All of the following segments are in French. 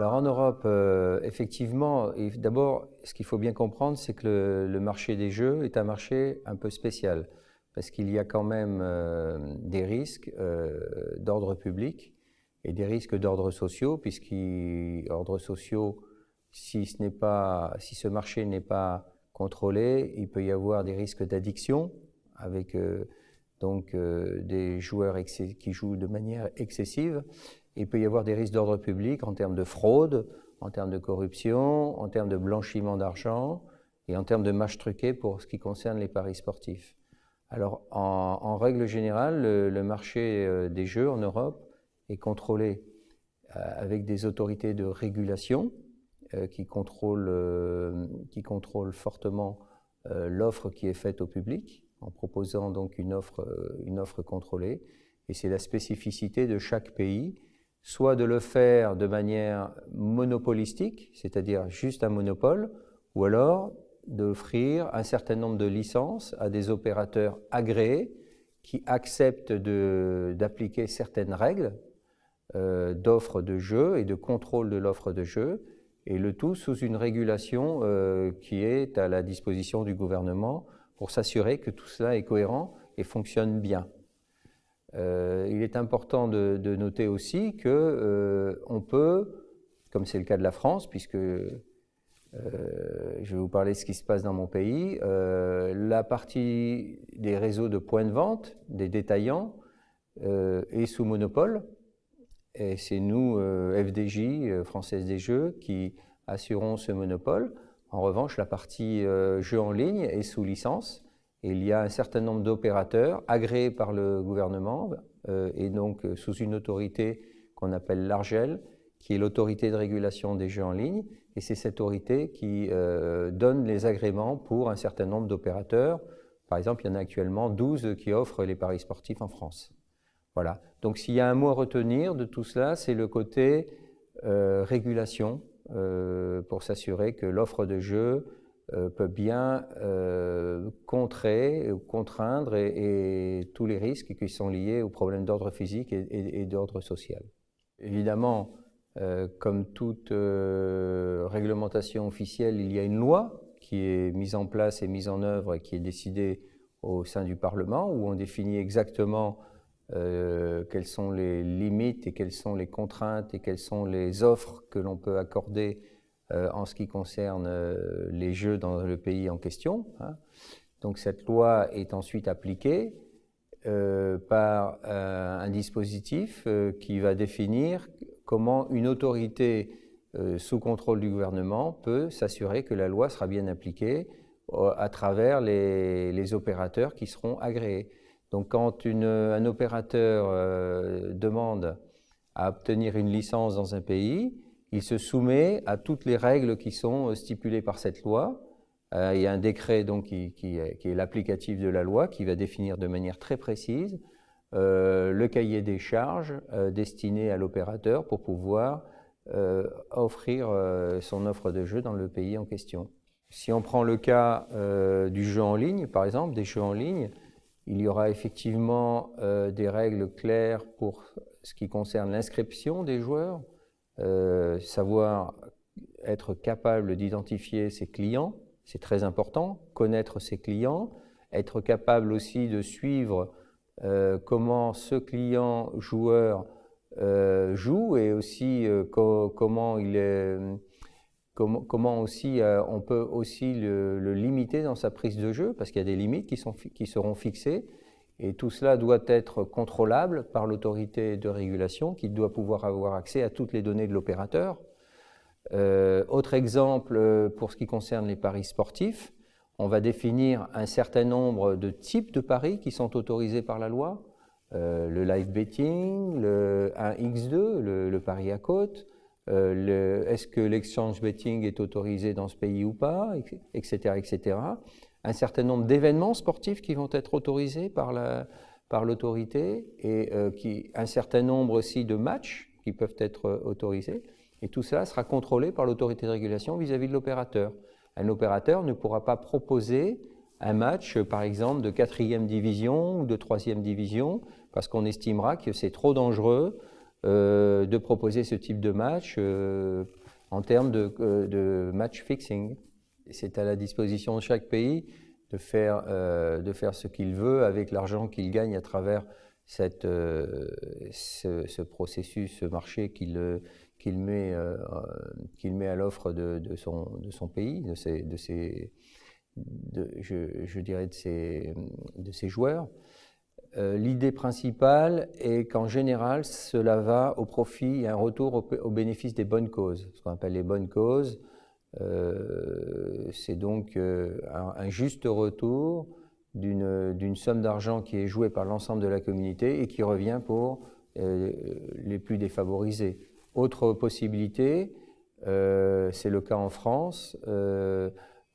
Alors en Europe, effectivement, d'abord, ce qu'il faut bien comprendre, c'est que le marché des jeux est un marché un peu spécial, parce qu'il y a quand même des risques d'ordre public et des risques d'ordre sociaux, ordre sociaux, si ce marché n'est pas contrôlé, il peut y avoir des risques d'addiction, avec des joueurs qui jouent de manière excessive. Il peut y avoir des risques d'ordre public en termes de fraude, en termes de corruption, en termes de blanchiment d'argent et en termes de matchs truqués pour ce qui concerne les paris sportifs. Alors, en règle générale, le marché des jeux en Europe est contrôlé avec des autorités de régulation qui contrôlent fortement l'offre qui est faite au public en proposant donc une offre contrôlée. Et c'est la spécificité de chaque pays, soit de le faire de manière monopolistique, c'est-à-dire juste un monopole, ou alors d'offrir un certain nombre de licences à des opérateurs agréés qui acceptent d'appliquer certaines règles d'offre de jeu et de contrôle de l'offre de jeu, et le tout sous une régulation qui est à la disposition du gouvernement pour s'assurer que tout cela est cohérent et fonctionne bien. Il est important de noter aussi qu'on peut, comme c'est le cas de la France, puisque je vais vous parler de ce qui se passe dans mon pays, la partie des réseaux de points de vente, des détaillants, est sous monopole. Et c'est nous, FDJ, Française des Jeux, qui assurons ce monopole. En revanche, la partie jeux en ligne est sous licence. Et il y a un certain nombre d'opérateurs agréés par le gouvernement et donc sous une autorité qu'on appelle l'ARJEL, qui est l'autorité de régulation des jeux en ligne. Et c'est cette autorité qui donne les agréments pour un certain nombre d'opérateurs. Par exemple, il y en a actuellement 12 qui offrent les paris sportifs en France. Voilà. Donc s'il y a un mot à retenir de tout cela, c'est le côté régulation pour s'assurer que l'offre de jeu peut bien contrer, contraindre et tous les risques qui sont liés aux problèmes d'ordre physique et d'ordre social. Évidemment, comme toute réglementation officielle, il y a une loi qui est mise en place et mise en œuvre et qui est décidée au sein du Parlement, où on définit exactement quelles sont les limites et quelles sont les contraintes et quelles sont les offres que l'on peut accorder en ce qui concerne les jeux dans le pays en question. Donc cette loi est ensuite appliquée par un dispositif qui va définir comment une autorité sous contrôle du gouvernement peut s'assurer que la loi sera bien appliquée à travers les opérateurs qui seront agréés. Donc quand un opérateur demande à obtenir une licence dans un pays, il se soumet à toutes les règles qui sont stipulées par cette loi. Il y a un décret donc, qui est l'applicatif de la loi qui va définir de manière très précise le cahier des charges destiné à l'opérateur pour pouvoir offrir son offre de jeu dans le pays en question. Si on prend le cas du jeu en ligne, par exemple, des jeux en ligne, il y aura effectivement des règles claires pour ce qui concerne l'inscription des joueurs, savoir être capable d'identifier ses clients, c'est très important, connaître ses clients, être capable aussi de suivre comment ce client joueur joue et aussi comment aussi on peut aussi le limiter dans sa prise de jeu, parce qu'il y a des limites qui seront fixées, et tout cela doit être contrôlable par l'autorité de régulation qui doit pouvoir avoir accès à toutes les données de l'opérateur. Autre exemple pour ce qui concerne les paris sportifs, on va définir un certain nombre de types de paris qui sont autorisés par la loi, le live betting, le 1x2, le pari à cote, est-ce que l'exchange betting est autorisé dans ce pays ou pas, etc., etc. Un certain nombre d'événements sportifs qui vont être autorisés par l'autorité et un certain nombre aussi de matchs qui peuvent être autorisés. Et tout cela sera contrôlé par l'autorité de régulation vis-à-vis de l'opérateur. Un opérateur ne pourra pas proposer un match, par exemple, de 4e division ou de 3e division, parce qu'on estimera que c'est trop dangereux de proposer ce type de match en termes de match fixing. C'est à la disposition de chaque pays de faire ce qu'il veut avec l'argent qu'il gagne à travers ce processus, ce marché qu'il met à l'offre de son pays, je dirais de ses joueurs. L'idée principale est qu'en général, cela va au profit et un retour au bénéfice des bonnes causes. Ce qu'on appelle les bonnes causes, c'est donc un juste retour d'une somme d'argent qui est jouée par l'ensemble de la communauté et qui revient pour les plus défavorisés. Autre possibilité, c'est le cas en France,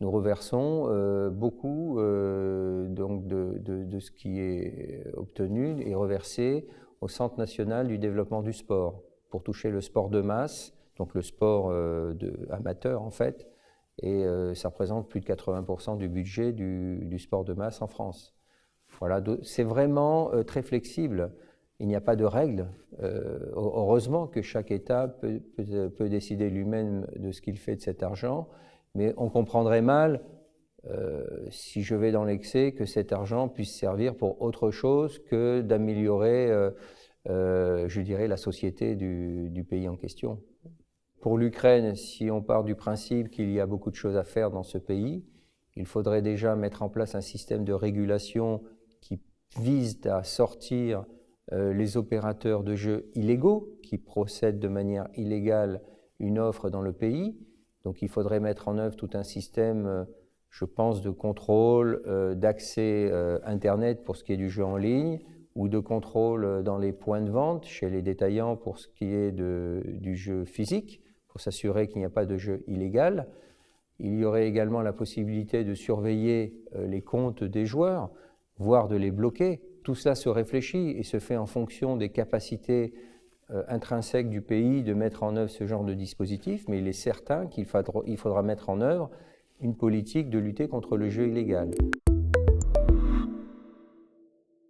nous reversons beaucoup donc de ce qui est obtenu et reversé au Centre national du développement du sport pour toucher le sport de masse, donc le sport amateur en fait, et ça représente plus de 80% du budget du sport de masse en France. Voilà, c'est vraiment très flexible. Il n'y a pas de règles. Heureusement que chaque État peut décider lui-même de ce qu'il fait de cet argent, mais on comprendrait mal, si je vais dans l'excès, que cet argent puisse servir pour autre chose que d'améliorer, je dirais, la société du pays en question. Pour l'Ukraine, si on part du principe qu'il y a beaucoup de choses à faire dans ce pays, il faudrait déjà mettre en place un système de régulation qui vise à sortir les opérateurs de jeux illégaux qui procèdent de manière illégale une offre dans le pays. Donc il faudrait mettre en œuvre tout un système, je pense, de contrôle d'accès Internet pour ce qui est du jeu en ligne ou de contrôle dans les points de vente chez les détaillants pour ce qui est du jeu physique, pour s'assurer qu'il n'y a pas de jeu illégal. Il y aurait également la possibilité de surveiller les comptes des joueurs, voire de les bloquer. Tout cela se réfléchit et se fait en fonction des capacités intrinsèques du pays de mettre en œuvre ce genre de dispositif, mais il est certain qu'il faudra mettre en œuvre une politique de lutter contre le jeu illégal.